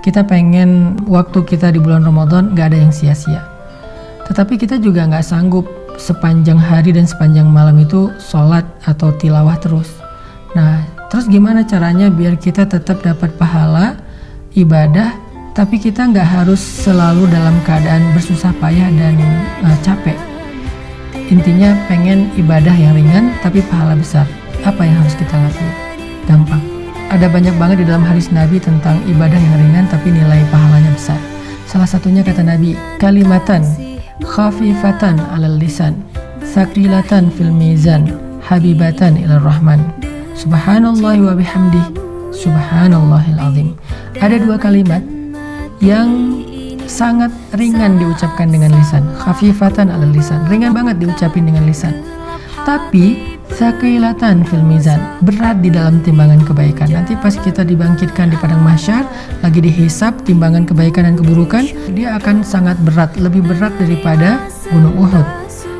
Kita pengen waktu kita di bulan Ramadan gak ada yang sia-sia. Tetapi kita juga gak sanggup sepanjang hari dan sepanjang malam itu sholat atau tilawah terus. Nah, terus gimana caranya biar kita tetap dapat pahala ibadah, tapi kita gak harus selalu dalam keadaan bersusah payah dan capek. Intinya pengen ibadah yang ringan tapi pahala besar. Apa yang harus kita lakukan? Gampang. Ada banyak banget di dalam hadis Nabi tentang ibadah yang ringan tapi nilai pahalanya besar. Salah satunya kata Nabi, kalimatan khafifatan 'alal lisan, sakrilatan fil mizan, habibatan ilar rahman. Subhanallahi wa bihamdih, subhanallahil azim. Ada dua kalimat yang sangat ringan diucapkan dengan lisan. Khafifatan 'alal lisan, ringan banget diucapin dengan lisan. Tapi sakrilatan fil mizan, berat di dalam timbangan kebaikan. Nanti pas kita dibangkitkan di padang mahsyar, lagi dihisab timbangan kebaikan dan keburukan, dia akan sangat berat, lebih berat daripada gunung Uhud.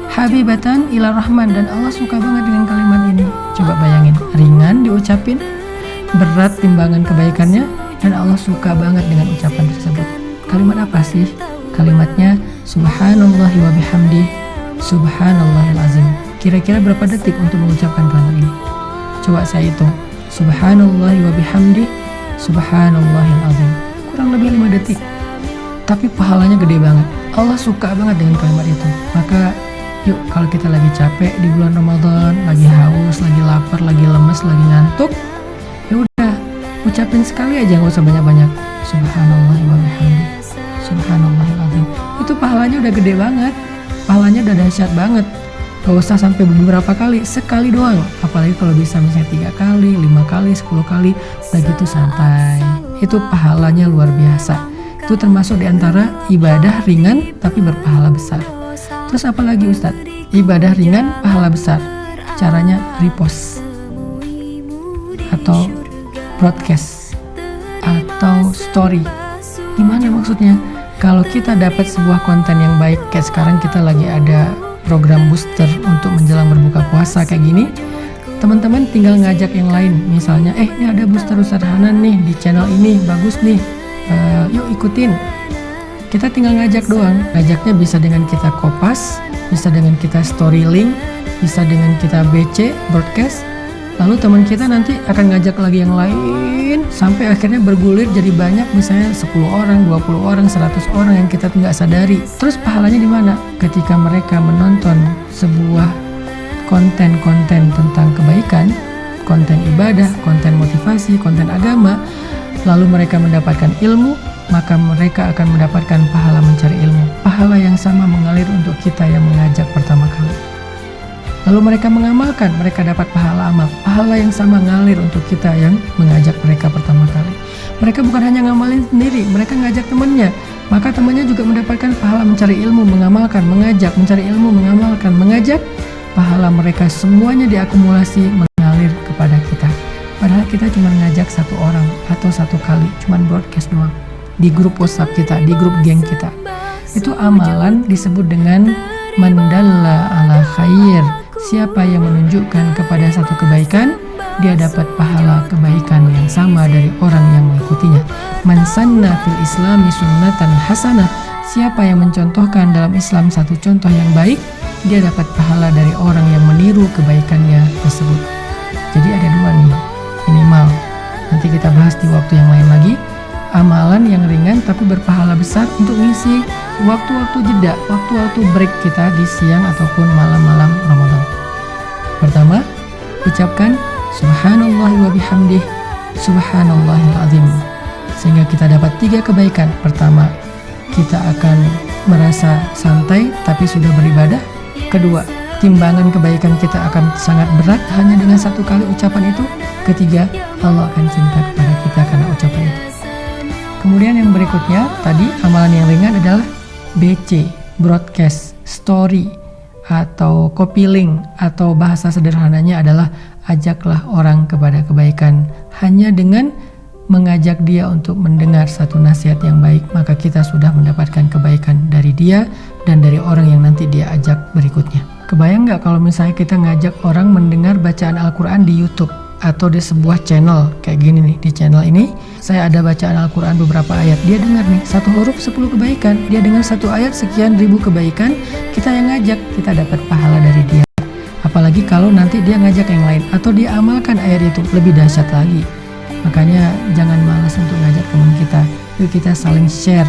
Habibatan ila rahman, dan Allah suka banget dengan kalimat ini. Coba bayangin, ringan diucapin, berat timbangan kebaikannya, dan Allah suka banget dengan ucapan tersebut. Kalimat apa sih? Kalimatnya subhanallahi wa bihamdi, subhanallahil azim. Kira-kira berapa detik untuk mengucapkan kalimat ini? Coba saya hitung. Subhanallahi wa bihamdi, subhanallahil azim. Kurang lebih 5 detik. Tapi pahalanya gede banget. Allah suka banget dengan kalimat itu. Maka yuk, kalau kita lagi capek di bulan Ramadan, lagi haus, lagi lapar, lagi lemes, lagi ngantuk, ya udah, ucapin sekali aja, nggak usah banyak-banyak. Subhanallahi wa bihamdi, subhanallahil azim. Itu pahalanya udah gede banget. Pahalanya udah dahsyat banget. Gak usah sampai beberapa kali, sekali doang. Apalagi kalau bisa misalnya 3 kali, 5 kali, 10 kali, udah gitu santai. Itu pahalanya luar biasa. Itu termasuk diantara ibadah ringan tapi berpahala besar. Terus apa lagi Ustadz? Ibadah ringan, pahala besar. Caranya repost atau broadcast atau story. Gimana maksudnya? Kalau kita dapat sebuah konten yang baik, kayak sekarang kita lagi ada program booster untuk menjelang berbuka puasa kayak gini, teman-teman tinggal ngajak yang lain. Misalnya, ini ada booster Ustadz Hanan nih di channel ini, bagus nih, yuk ikutin. Kita tinggal ngajak doang. Ngajaknya bisa dengan kita kopas, bisa dengan kita story link, bisa dengan kita BC, broadcast. Lalu teman kita nanti akan ngajak lagi yang lain, sampai akhirnya bergulir jadi banyak, misalnya 10 orang, 20 orang, 100 orang yang kita nggak sadari. Terus pahalanya di mana? Ketika mereka menonton sebuah konten-konten tentang kebaikan, konten ibadah, konten motivasi, konten agama, lalu mereka mendapatkan ilmu, maka mereka akan mendapatkan pahala mencari ilmu. Pahala yang sama mengalir untuk kita yang mengajak pertama kali. Lalu mereka mengamalkan, mereka dapat pahala amal. Pahala yang sama ngalir untuk kita yang mengajak mereka pertama kali. Mereka bukan hanya ngamalin sendiri, mereka ngajak temannya. Maka temannya juga mendapatkan pahala mencari ilmu, mengamalkan, mengajak, mencari ilmu, mengamalkan, mengajak. Pahala mereka semuanya diakumulasi mengalir kepada kita. Padahal kita cuma ngajak 1 orang atau 1 kali, cuma broadcast doang. Di grup WhatsApp kita, di grup geng kita. Itu amalan disebut dengan mandalla ala khair. Siapa yang menunjukkan kepada satu kebaikan, dia dapat pahala kebaikan yang sama dari orang yang mengikutinya. Man sanna fil islami sunnatan hasanah. Siapa yang mencontohkan dalam Islam satu contoh yang baik, dia dapat pahala dari orang yang meniru kebaikannya tersebut. Jadi ada 2 nih, minimal. Nanti kita bahas di waktu yang lain lagi. Amalan yang ringan tapi berpahala besar untuk ngisi waktu-waktu jeda, waktu-waktu break kita di siang ataupun malam-malam Ramadan. Pertama, ucapkan subhanallahi wa bihamdih, subhanallahil azim. Sehingga kita dapat 3 kebaikan. Pertama, kita akan merasa santai tapi sudah beribadah. Kedua, timbangan kebaikan kita akan sangat berat hanya dengan 1 kali ucapan itu. Ketiga, Allah akan cinta kepada kita karena ucapan itu. Kemudian yang berikutnya, tadi amalan yang ringan adalah BC, broadcast, story, atau copy link, atau bahasa sederhananya adalah ajaklah orang kepada kebaikan. Hanya dengan mengajak dia untuk mendengar satu nasihat yang baik, maka kita sudah mendapatkan kebaikan dari dia dan dari orang yang nanti dia ajak berikutnya. Kebayang nggak kalau misalnya kita ngajak orang mendengar bacaan Al-Quran di YouTube? atau di sebuah channel kayak gini nih. Di channel ini saya ada bacaan Al-Quran beberapa ayat, dia dengar nih 1 huruf 10 kebaikan, dia dengar 1 ayat sekian ribu kebaikan, kita yang ngajak, kita dapat pahala dari dia. Apalagi kalau nanti dia ngajak yang lain atau dia amalkan ayat itu, lebih dahsyat lagi. Makanya jangan malas untuk ngajak teman kita. Yuk kita saling share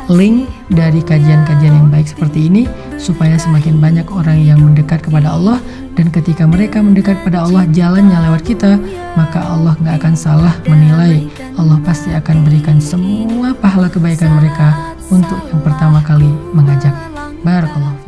link dari kajian-kajian yang baik seperti ini, supaya semakin banyak orang yang mendekat kepada Allah. Dan ketika mereka mendekat pada Allah, jalannya lewat kita, maka Allah gak akan salah menilai. Allah pasti akan berikan semua pahala kebaikan mereka untuk yang pertama kali mengajak. Barakallahu.